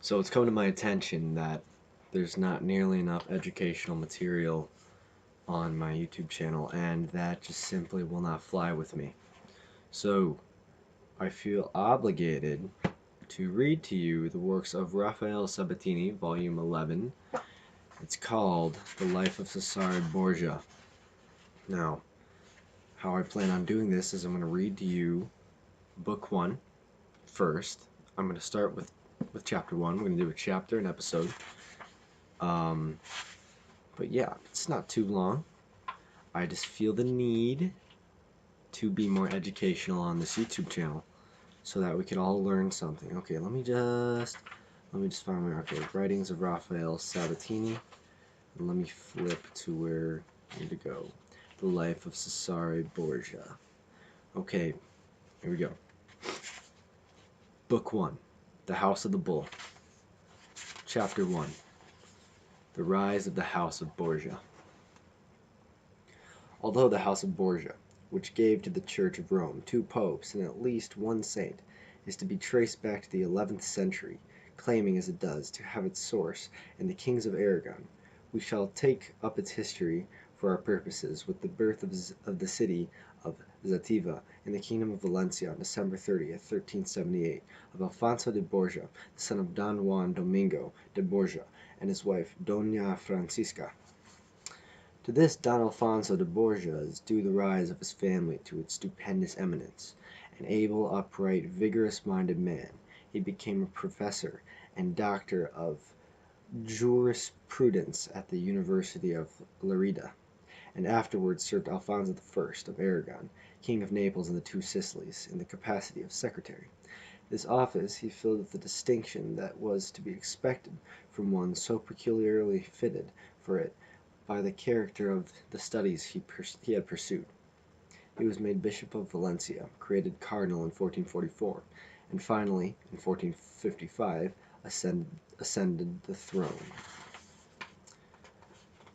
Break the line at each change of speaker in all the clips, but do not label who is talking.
So it's come to my attention that there's not nearly enough educational material on my YouTube channel, and that just simply will not fly with me. So I feel obligated to read to you the works of Rafael Sabatini, Volume 11. It's called The Life of Cesare Borgia. Now, how I plan on doing this is I'm going to read to you Book 1 first. I'm going to start with Chapter 1. We're going to do a chapter, an episode. Um, but yeah, it's not too long. I just feel the need to be more educational on this YouTube channel so that we could all learn something. Okay, let me just find my writings of Rafael Sabatini, and let me flip to where I need to go. The Life of Cesare Borgia. Okay, here we go. Book 1, The House of the Bull. Chapter 1, The Rise of the House of Borgia. Although the House of Borgia, which gave to the Church of Rome 2 popes and at least 1 saint, is to be traced back to the 11th century, claiming as it does to have its source in the kings of Aragon, we shall take up its history for our purposes with the birth of the city of Zativa in the kingdom of Valencia on December 30th, 1378, of Alfonso de Borgia, the son of Don Juan Domingo de Borgia, and his wife Doña Francisca. To this Don Alfonso de Borgia is due the rise of his family to its stupendous eminence. An able, upright, vigorous-minded man, he became a professor and doctor of jurisprudence at the University of Lerida, and afterwards served Alfonso I of Aragon, King of Naples and the Two Sicilies, in the capacity of secretary. This office he filled with the distinction that was to be expected from one so peculiarly fitted for it by the character of the studies he had pursued. He was made Bishop of Valencia, created Cardinal in 1444, and finally, in 1455, ascended the throne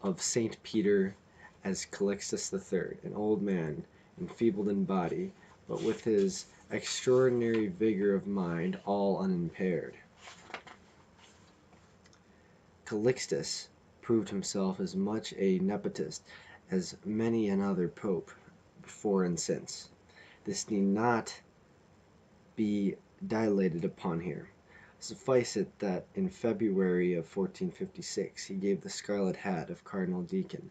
of St. Peter as Calixtus III, an old man, enfeebled in body, but with his extraordinary vigor of mind all unimpaired. Calixtus proved himself as much a nepotist as many another pope before and since. This need not be dilated upon here. Suffice it that in February of 1456 he gave the scarlet hat of Cardinal Deacon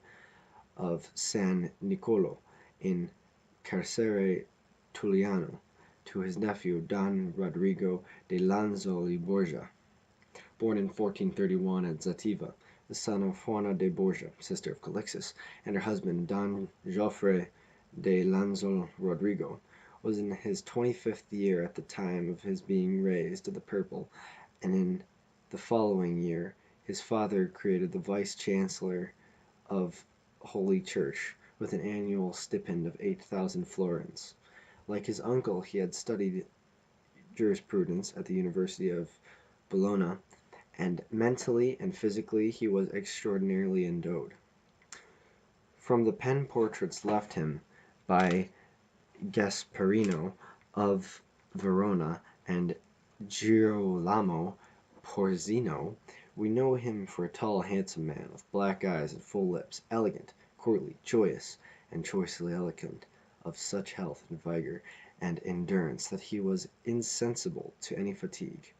of San Nicolo in Carcere Tulliano to his nephew Don Rodrigo de Lanzo y Borgia, born in 1431 at Zativa, the son of Juana de Borgia, sister of Calixtus, and her husband Don Joffre de Lanzo Rodrigo, was in his 25th year at the time of his being raised to the purple, and in the following year his father created the vice-chancellor of Holy Church, with an annual stipend of 8,000 florins. Like his uncle, he had studied jurisprudence at the University of Bologna, and mentally and physically he was extraordinarily endowed. From the pen portraits left him by Gasparino of Verona and Girolamo Porzino, we know him for a tall, handsome man, with black eyes and full lips, elegant, courtly, joyous, and choicely eloquent, of such health and vigor and endurance that he was insensible to any fatigue.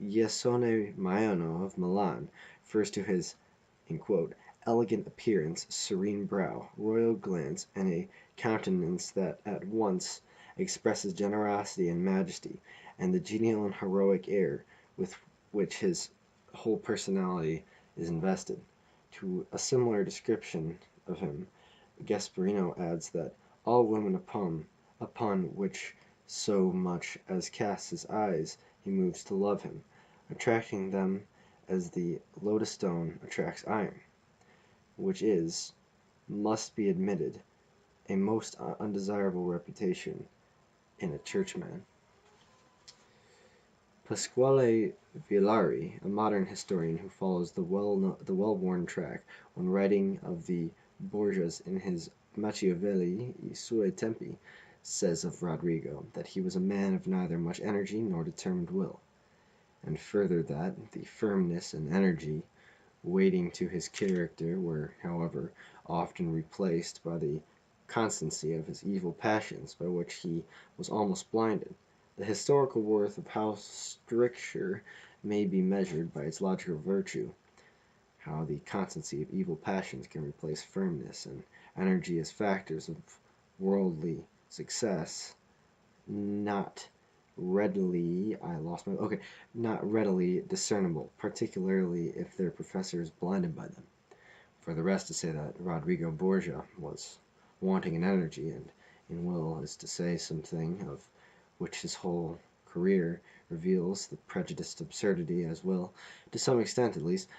Giasone Maiano of Milan refers to his "elegant appearance, serene brow, royal glance, and a countenance that at once expresses generosity and majesty, and the genial and heroic air with which his whole personality is invested." To a similar description of him, Gasparino adds that all women upon which so much as casts his eyes he moves to love him, attracting them as the lodestone attracts iron, which is, must be admitted, a most undesirable reputation in a churchman. Pasquale Villari, a modern historian who follows the well-worn track when writing of the Borgias in his Machiavelli I Suoi Tempi, says of Rodrigo that he was a man of neither much energy nor determined will. and further that the firmness and energy waiting to his character were, however, often replaced by the constancy of his evil passions, by which he was almost blinded. The historical worth of how stricture may be measured by its logical virtue, how the constancy of evil passions can replace firmness and energy as factors of worldly success, not not readily discernible, particularly if their professor is blinded by them. For the rest, to say that Rodrigo Borgia was wanting in energy and in will is to say something of which his whole career reveals the prejudiced absurdity, as will, to some extent at least,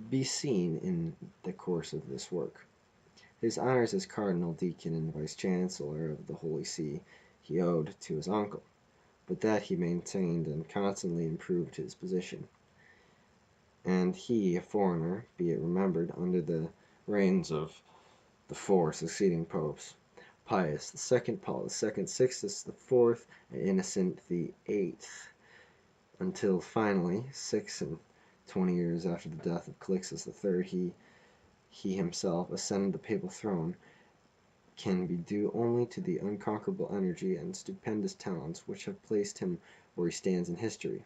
be seen in the course of this work. His honors as cardinal, deacon, and vice-chancellor of the Holy See he owed to his uncle, but that he maintained and constantly improved his position. And he, a foreigner, be it remembered, under the reigns of the four succeeding popes, Pius II, Paul II, Sixtus IV, and Innocent VIII, until finally, 26 years after the death of Calixtus III, he himself ascended the papal throne, can be due only to the unconquerable energy and stupendous talents which have placed him where he stands in history.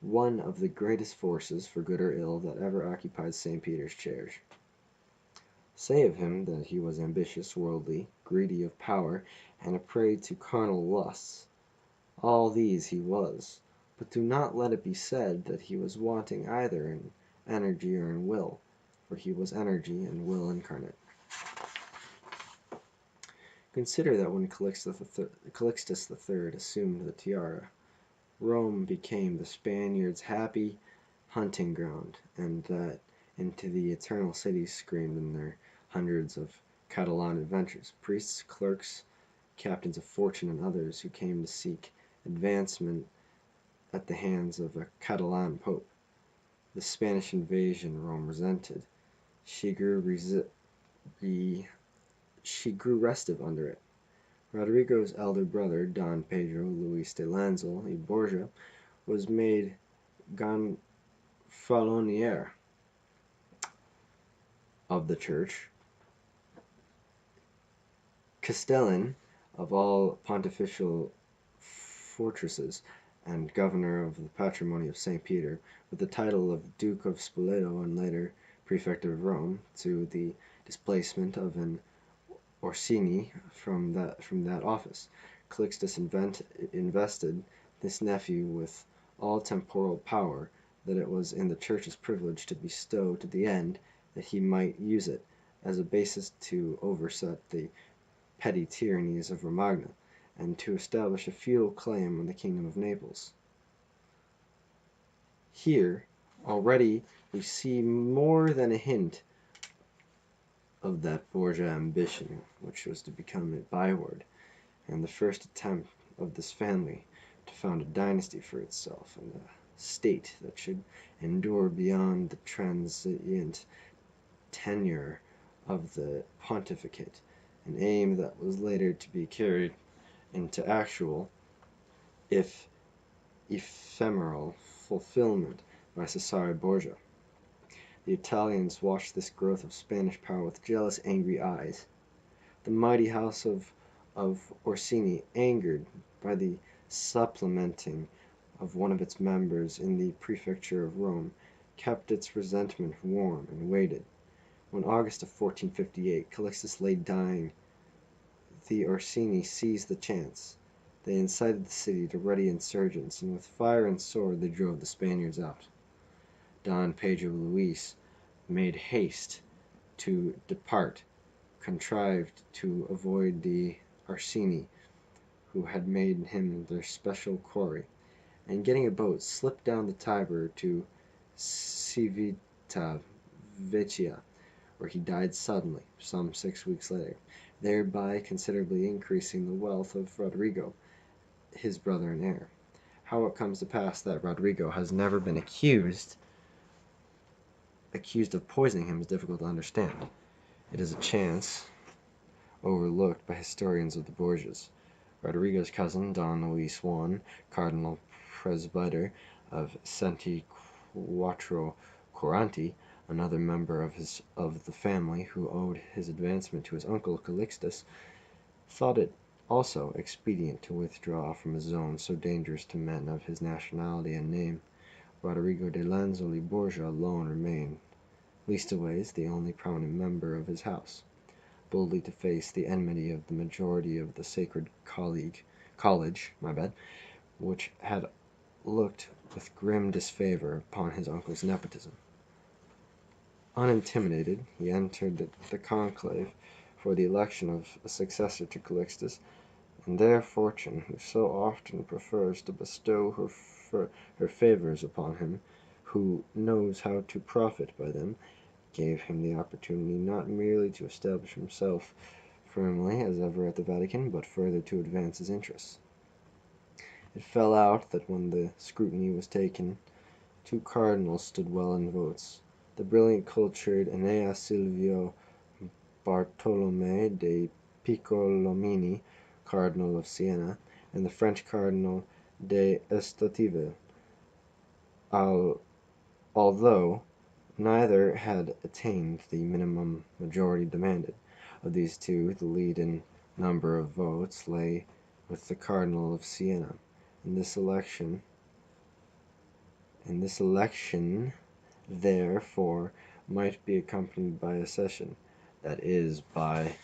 One of the greatest forces, for good or ill, that ever occupied St. Peter's chairs. Say of him that he was ambitious, worldly, greedy of power, and a prey to carnal lusts. All these he was, but do not let it be said that he was wanting either in energy or in will, for he was energy and will incarnate. Consider that when Calixtus III assumed the tiara, Rome became the Spaniards' happy hunting ground, and that into the eternal city streamed in their hundreds of Catalan adventures, priests, clerks, captains of fortune, and others who came to seek advancement at the hands of a Catalan pope. The Spanish invasion Rome resented. She grew restive under it. Rodrigo's elder brother, Don Pedro Luis de Lanzel y Borgia, was made gonfalonier of the church, castellan of all pontifical fortresses, and governor of the patrimony of St. Peter, with the title of Duke of Spoleto and later Prefect of Rome, to the displacement of an Orsini from that office. Calixtus invested this nephew with all temporal power that it was in the Church's privilege to bestow, to the end that he might use it as a basis to overset the petty tyrannies of Romagna, and to establish a feudal claim on the kingdom of Naples. Here, already, we see more than a hint of that Borgia ambition, which was to become a byword, and the first attempt of this family to found a dynasty for itself, and a state that should endure beyond the transient tenure of the pontificate, an aim that was later to be carried into actual, if ephemeral, fulfillment by Cesare Borgia. The Italians watched this growth of Spanish power with jealous, angry eyes. The mighty house of Orsini, angered by the supplementing of one of its members in the prefecture of Rome, kept its resentment warm and waited. When August of 1458 Calixtus lay dying, the Orsini seized the chance. They incited the city to ready insurgents, and with fire and sword they drove the Spaniards out. Don Pedro Luis made haste to depart, contrived to avoid the Orsini, who had made him their special quarry, and getting a boat, slipped down the Tiber to Civita Vecchia, where he died suddenly, some 6 weeks later, thereby considerably increasing the wealth of Rodrigo, his brother and heir. How it comes to pass that Rodrigo has never been accused of poisoning him is difficult to understand. It is a chance overlooked by historians of the Borgias. Rodrigo's cousin, Don Luis I, Cardinal Presbyter of Santi Quattro Quaranti, another member of the family who owed his advancement to his uncle Calixtus, thought it also expedient to withdraw from a zone so dangerous to men of his nationality and name. Rodrigo de Lanzoli Borgia alone remained, leastways the only prominent member of his house, boldly to face the enmity of the majority of the Sacred College, which had looked with grim disfavor upon his uncle's nepotism. Unintimidated, he entered the conclave for the election of a successor to Calixtus, and there Fortune, who so often prefers to bestow her favors upon him who knows how to profit by them, gave him the opportunity not merely to establish himself firmly as ever at the Vatican, but further to advance his interests. It fell out that when the scrutiny was taken, 2 cardinals stood well in votes: the brilliant, cultured Enea Silvio Bartolome de Piccolomini, Cardinal of Siena, and the French Cardinal de Estotive. Although neither had attained the minimum majority demanded, of these 2 the lead in number of votes lay with the Cardinal of Siena. In this election, therefore, might be accompanied by a session, that is, by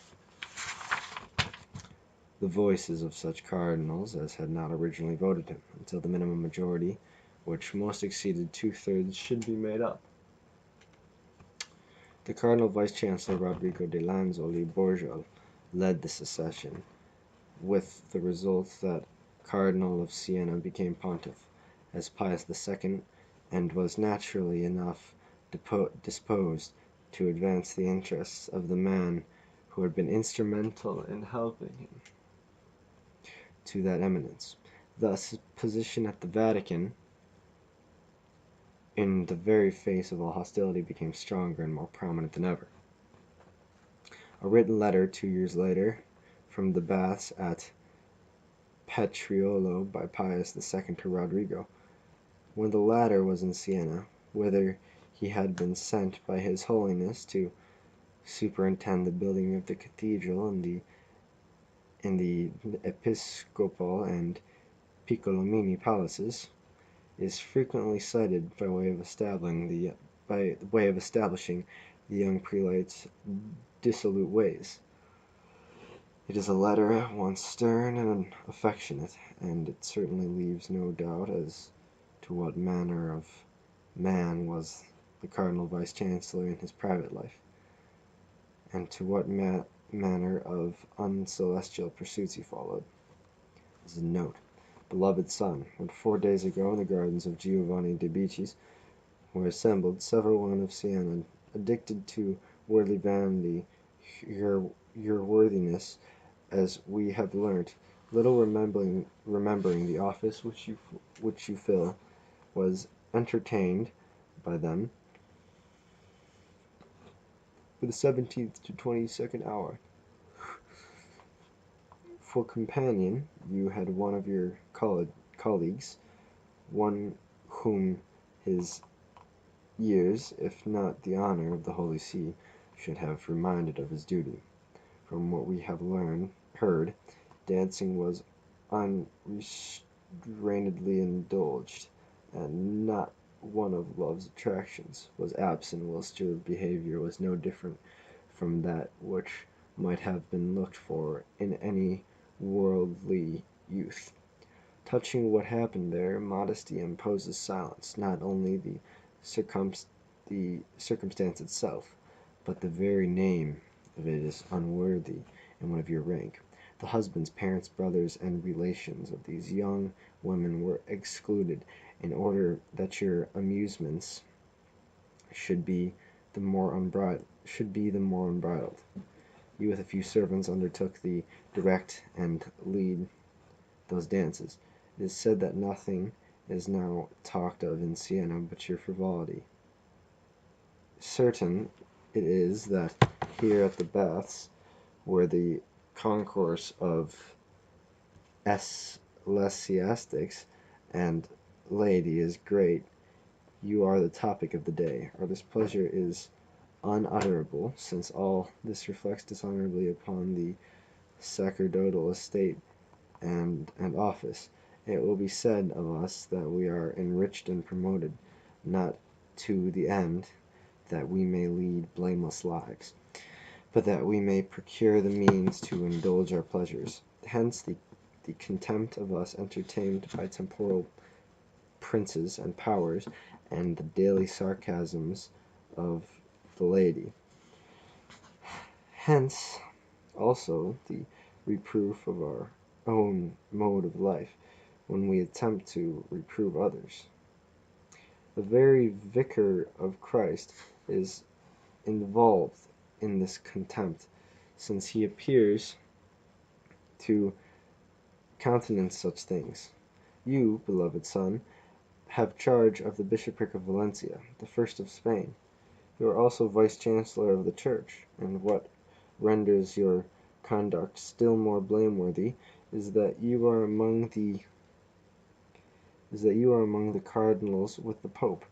the voices of such cardinals as had not originally voted him, until the minimum majority, which most exceeded 2/3, should be made up. The Cardinal Vice-Chancellor Rodrigo de Lanzoli Borgia led the session, with the result that Cardinal of Siena became pontiff, as Pius II, and was naturally enough disposed to advance the interests of the man who had been instrumental in helping him to that eminence. Thus his position at the Vatican, in the very face of all hostility, became stronger and more prominent than ever. A written letter 2 years later from the baths at Petriolo by Pius II to Rodrigo, when the latter was in Siena, whither he had been sent by His Holiness to superintend the building of the cathedral in the episcopal and Piccolomini palaces, is frequently cited by way of establishing the young prelate's dissolute ways. It is a letter at once stern and affectionate, and it certainly leaves no doubt as to what manner of man was the Cardinal Vice-Chancellor in his private life, and to what manner of uncelestial pursuits he followed. As a note: beloved son, when 4 days ago in the gardens of Giovanni de Bicci's were assembled several women of Siena, addicted to worldly vanity, your worthiness, as we have learnt, little remembering the office which you fill, was entertained by them for the 17th to 22nd hour. For companion you had one of your colleagues, one whom his years, if not the honor of the Holy See, should have reminded of his duty. From what we have heard, dancing was unrestrainedly indulged, and not one of love's attractions was absent, whilst your behaviour was no different from that which might have been looked for in any worldly youth. Touching what happened there, modesty imposes silence, not only the circumstance itself, but the very name of it is unworthy in one of your rank. The husbands, parents, brothers, and relations of these young women were excluded, in order that your amusements should be the more unbridled. You with a few servants undertook the direct and lead those dances. It is said that nothing is now talked of in Siena but your frivolity. Certain it is that here at the baths, where the concourse of ecclesiastics and laity is great, you are the topic of the day. Our displeasure is unutterable, since all this reflects dishonorably upon the sacerdotal estate and office. It will be said of us that we are enriched and promoted, not to the end that we may lead blameless lives, but that we may procure the means to indulge our pleasures. Hence the contempt of us entertained by temporal princes and powers, and the daily sarcasms of the laity. Hence also the reproof of our own mode of life, when we attempt to reprove others. The very vicar of Christ is involved in this contempt, since he appears to countenance such things. You, beloved son, have charge of the bishopric of Valencia, the first of Spain. You are also vice-chancellor of the church, and what renders your conduct still more blameworthy is that you are among the cardinals with the Pope,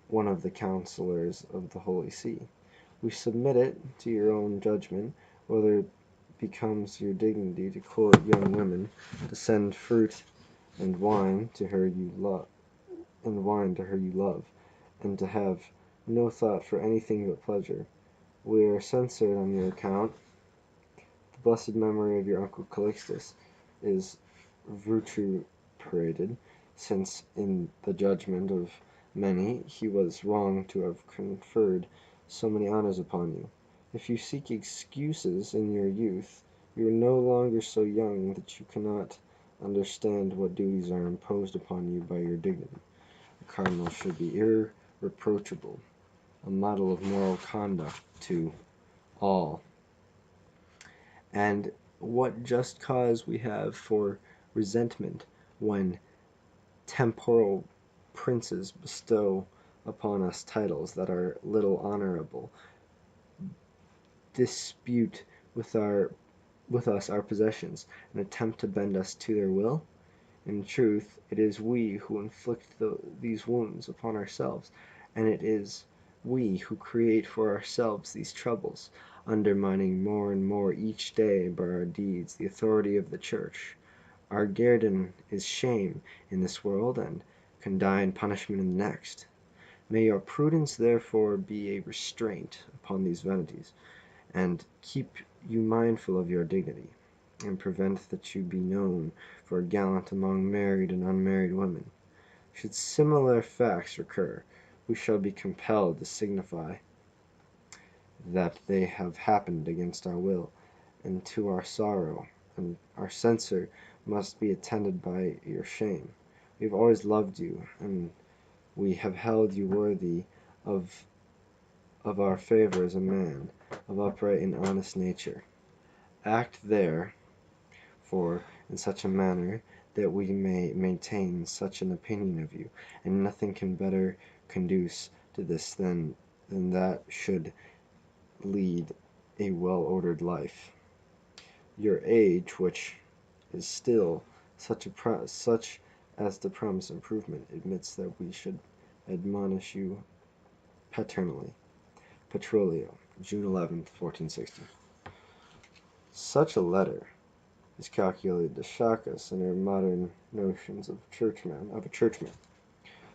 one of the councillors of the Holy See. We submit it to your own judgment whether it becomes your dignity to court young women, to send fruit and wine to her you love, and to have no thought for anything but pleasure. We are censured on your account. The blessed memory of your uncle Calixtus is vituperated, since in the judgment of many he was wrong to have conferred so many honors upon you. If you seek excuses in your youth, you are no longer so young that you cannot understand what duties are imposed upon you by your dignity. The cardinal should be irreproachable, a model of moral conduct to all. And what just cause we have for resentment when temporal princes bestow upon us titles that are little honorable, dispute with us our possessions, and attempt to bend us to their will? In truth, it is we who inflict these wounds upon ourselves, and it is we who create for ourselves these troubles, undermining more and more each day by our deeds the authority of the Church. Our guerdon is shame in this world, and condign punishment in the next. May your prudence therefore be a restraint upon these vanities, and keep you mindful of your dignity, and prevent that you be known for a gallant among married and unmarried women. Should similar facts recur, we shall be compelled to signify that they have happened against our will, and to our sorrow, and our censure must be attended by your shame. We have always loved you, and we have held you worthy of our favor as a man of upright and honest nature. Act therefore in such a manner that we may maintain such an opinion of you, and nothing can better conduce to this than that should lead a well-ordered life. Your age, which is still such as to promise improvement, admits that we should admonish you paternally. Petrolio, June 11th, 1460. Such a letter is calculated to shock us in our modern notions of a churchman.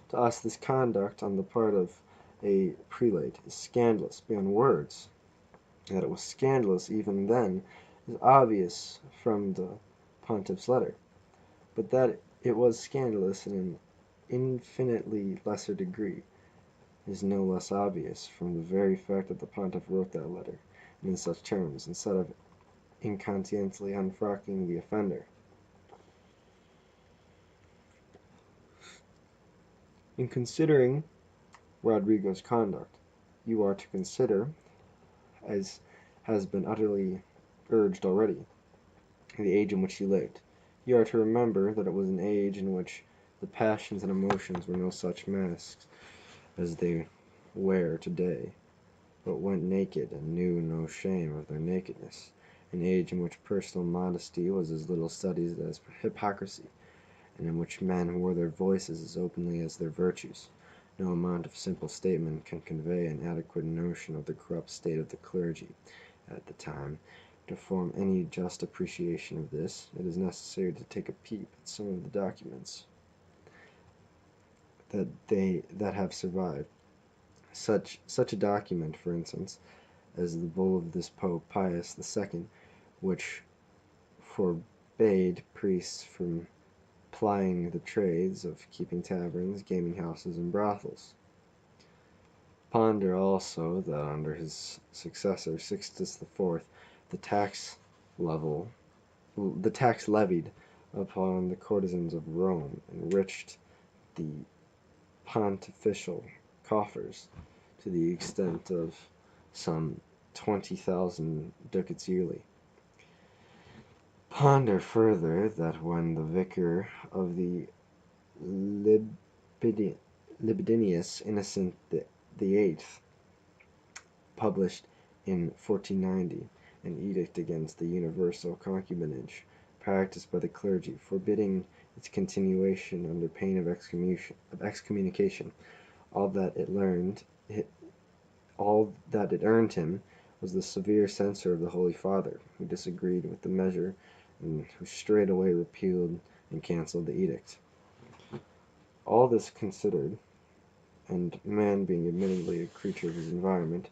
To us, this conduct on the part of a prelate is scandalous beyond words. That it was scandalous even then is obvious from the pontiff's letter, but that it was scandalous in an infinitely lesser degree is no less obvious from the very fact that the pontiff wrote that letter in such terms, instead of incontinently unfrocking the offender. In considering Rodrigo's conduct, you are to consider, as has been utterly urged already, the age in which he lived. You are to remember that it was an age in which the passions and emotions were no such masks as they wear today, but went naked and knew no shame of their nakedness, an age in which personal modesty was as little studied as hypocrisy, and in which men wore their voices as openly as their virtues. No amount of simple statement can convey an adequate notion of the corrupt state of the clergy at the time. To form any just appreciation of this, it is necessary to take a peep at some of the documents that have survived. Such a document, for instance, as the bull of this Pope Pius II, which forbade priests from plying the trades of keeping taverns, gaming houses, and brothels. Ponder also that under his successor Sixtus IV, the tax levied upon the courtesans of Rome enriched the pontifical coffers to the extent of some 20,000 ducats yearly. Ponder further that when the vicar of the libidinous Innocent VIII published in 1490 an edict against the universal concubinage practiced by the clergy, forbidding its continuation under pain of excommunication. All that it earned him was the severe censure of the Holy Father, who disagreed with the measure and who straightway repealed and cancelled the edict. All this considered, and man being admittedly a creature of his environment,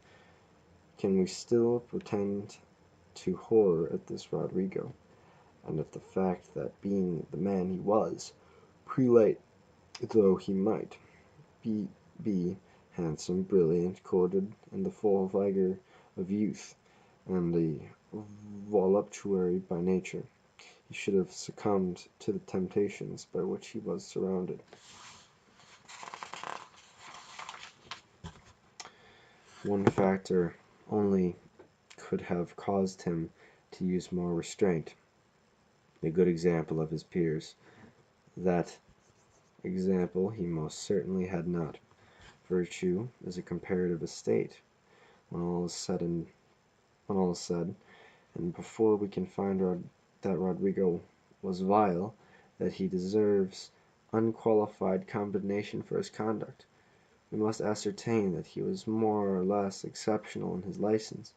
can we still pretend to horror at this Rodrigo, and at the fact that, being the man he was, prelate though he might be handsome, brilliant, courted, in the full vigor of youth, and a voluptuary by nature, he should have succumbed to the temptations by which he was surrounded. One factor only could have caused him to use more restraint, the good example of his peers. That example he most certainly had not. Virtue is a comparative estate, when all is said, and before we can find that Rodrigo was vile, that he deserves unqualified condemnation for his conduct, we must ascertain that he was more or less exceptional in his license,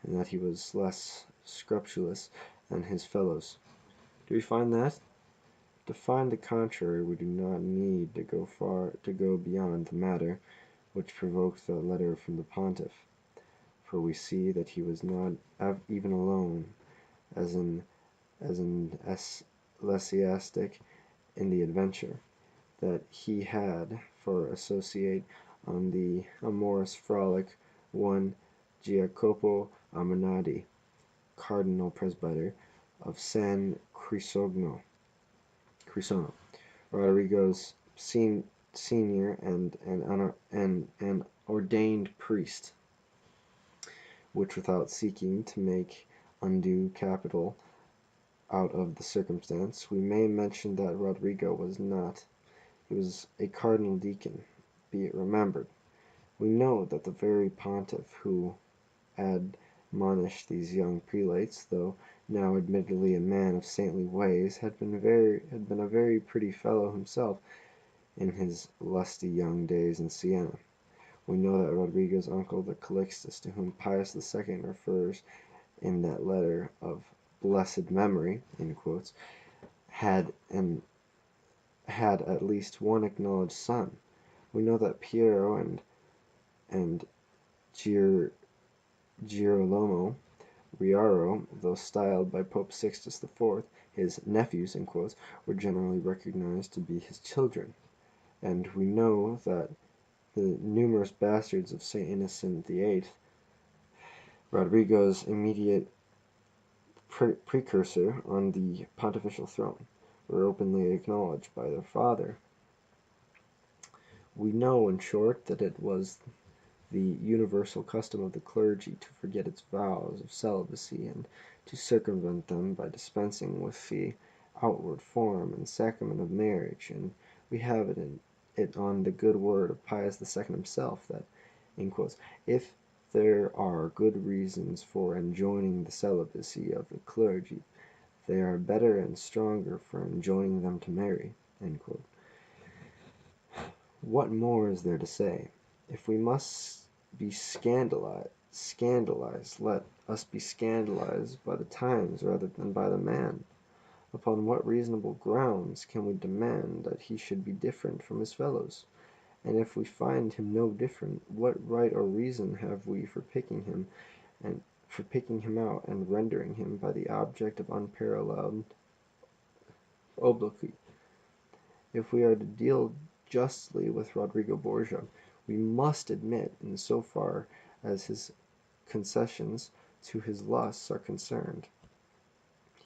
and that he was less scrupulous than his fellows. Do we find that? To find the contrary, we do not need to go beyond the matter which provoked the letter from the pontiff, for we see that he was not even alone as an ecclesiastic in the adventure, that he had for associate on the amorous frolic one Jacopo Amanati, cardinal presbyter of San Crisono, Rodrigo's senior and an ordained priest, which, without seeking to make undue capital out of the circumstance, we may mention that Rodrigo was not. He was a cardinal deacon, be it remembered. We know that the very pontiff who admonished these young prelates, though now admittedly a man of saintly ways, had been a very pretty fellow himself in his lusty young days in Siena. We know that Rodrigo's uncle, the Calixtus, to whom Pius II refers in that letter of blessed memory, in quotes, had at least one acknowledged son. We know that Piero and Girolamo Riaro, though styled by Pope Sixtus IV his nephews, in quotes, were generally recognized to be his children, and we know that the numerous bastards of St. Innocent VIII, Rodrigo's immediate precursor on the pontifical throne, were openly acknowledged by their father. We know, in short, that it was the universal custom of the clergy to forget its vows of celibacy and to circumvent them by dispensing with the outward form and sacrament of marriage, and we have it on the good word of Pius II himself, that, in quotes, if there are good reasons for enjoining the celibacy of the clergy, they are better and stronger for enjoining them to marry." What more is there to say? If we must be scandalized, let us be scandalized by the times rather than by the man. Upon what reasonable grounds can we demand that he should be different from his fellows? And if we find him no different, what right or reason have we for picking him out and rendering him by the object of unparalleled obloquy? If we are to deal justly with Rodrigo Borgia, we must admit, in so far as his concessions to his lusts are concerned,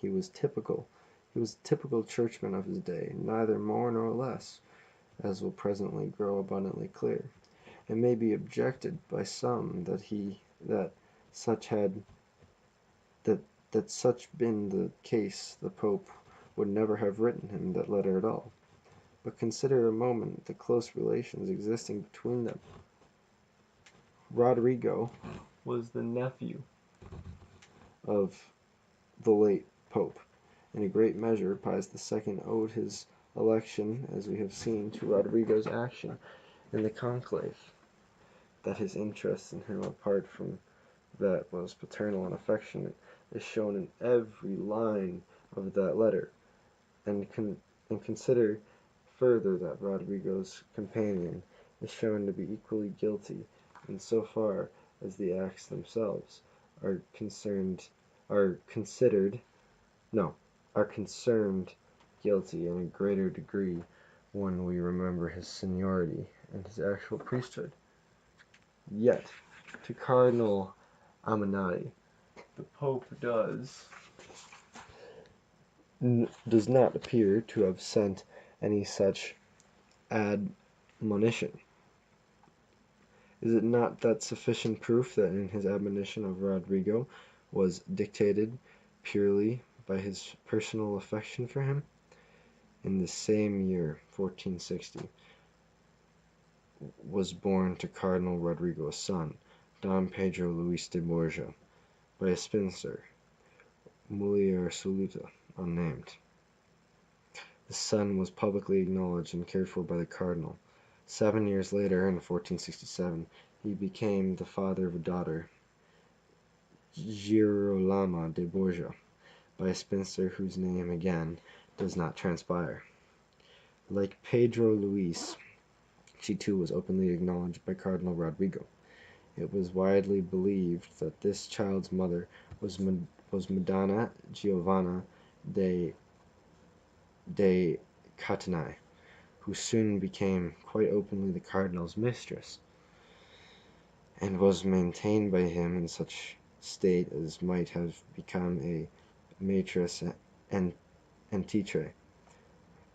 he was a typical churchman of his day, neither more nor less, as will presently grow abundantly clear. It may be objected by some that such been the case, the Pope would never have written him that letter at all. But consider a moment the close relations existing between them. Rodrigo was the nephew of the late Pope. In a great measure, Pius II owed his election, as we have seen, to Rodrigo's action in the conclave. That his interest in him, apart from that was paternal and affectionate, is shown in every line of that letter. And consider further that Rodrigo's companion is shown to be equally guilty in so far as the acts themselves are concerned guilty in a greater degree when we remember his seniority and his actual priesthood. Yet, to Cardinal Aminati, the Pope does not appear to have sent any such admonition. Is it not that sufficient proof that in his admonition of Rodrigo was dictated purely by his personal affection for him? In the same year, 1460, was born to Cardinal Rodrigo a son, Don Pedro Luis de Borgia, by a spinster, mulier soluta, unnamed. The son was publicly acknowledged and cared for by the cardinal. 7 years later, in 1467, he became the father of a daughter, Girolama de Borgia, by a spinster whose name, again, does not transpire. Like Pedro Luis, she too was openly acknowledged by Cardinal Rodrigo. It was widely believed that this child's mother was Madonna Giovanna de Catanai, who soon became quite openly the cardinal's mistress, and was maintained by him in such state as might have become a maîtresse and titre.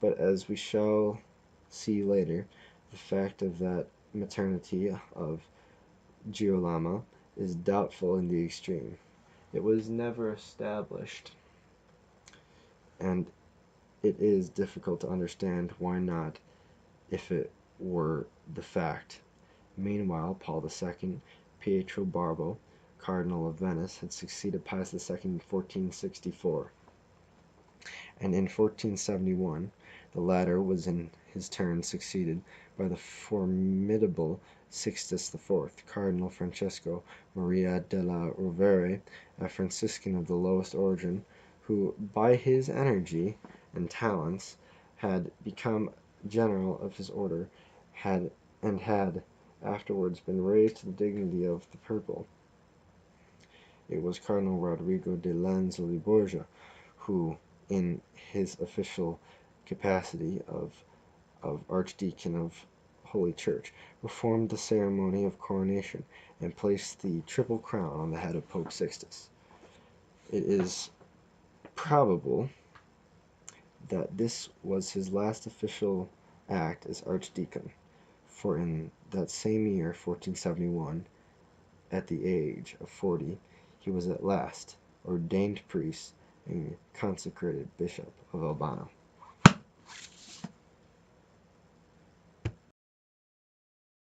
But as we shall see later, the fact of that maternity of Girolama is doubtful in the extreme. It was never established, and it is difficult to understand why not, if it were the fact. Meanwhile, Paul II, Pietro Barbo, Cardinal of Venice, had succeeded Pius II in 1464, and in 1471 the latter was in his turn succeeded by the formidable Sixtus IV, Cardinal Francesco Maria della Rovere, a Franciscan of the lowest origin, who by his energy and talents had become general of his order, had afterwards been raised to the dignity of the purple. It was Cardinal Rodrigo de Lanzoli Borgia who, in his official capacity of Archdeacon of Holy Church, performed the ceremony of coronation and placed the triple crown on the head of Pope Sixtus. It is probable that this was his last official act as Archdeacon, for in that same year, 1471, at the age of 40, he was at last ordained priest and consecrated Bishop of Albano.